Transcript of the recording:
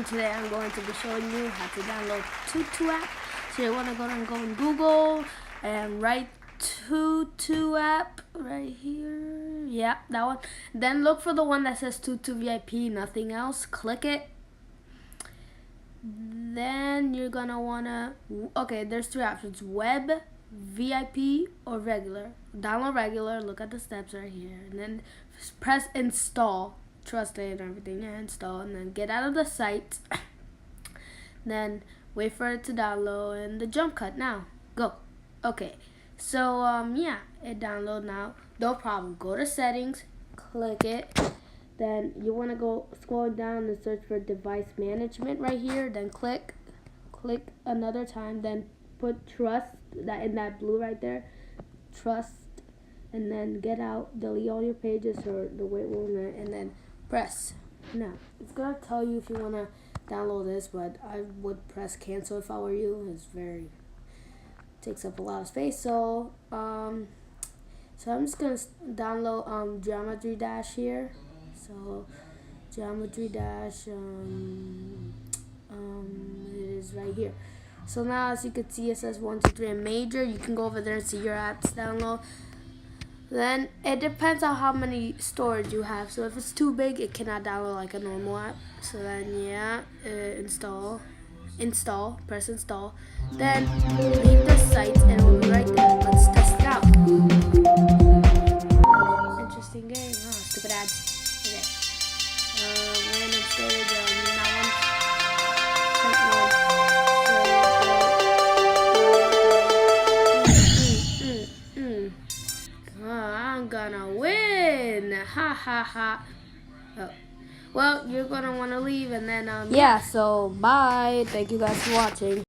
today I'm going to be showing you how to download Tutuapp. So you want to go in Google and write Tutuapp right here. Yeah, that one. Then look for the one that says Tutu VIP, nothing else. Click it. Then you're gonna wanna, okay, there's three options: web, VIP, or regular. Download regular, look at the steps right here, and then press install. Trust it and everything, and install, and then get out of the site. Then wait for it to download, and the jump cut now. Go. Okay, so yeah, it download now. No problem. Go to settings, click it. Then you want to go scroll down and search for device management right here. Then click another time. Then put trust that in that blue right there. Trust, and then get out. Delete all your pages or the wait room, and then press. Now it's gonna tell you if you want to download this, but I would press cancel if I were you. It's very takes up a lot of space. So I'm just gonna download Geometry Dash here. So Geometry Dash, it is right here. So now, as you can see, it says 1, 2, 3 and major. You can go over there and see your apps download. Then it depends on how many storage you have. So if it's too big, it cannot download like a normal app. So then yeah, install, press install. Then leave the site and it will be right there. Let's test it out. Interesting game, huh? Stupid ads. Okay. Random storage, that one. I'm gonna win! Ha ha ha. Oh. Well, you're gonna wanna leave, and then yeah, so bye. Thank you guys for watching.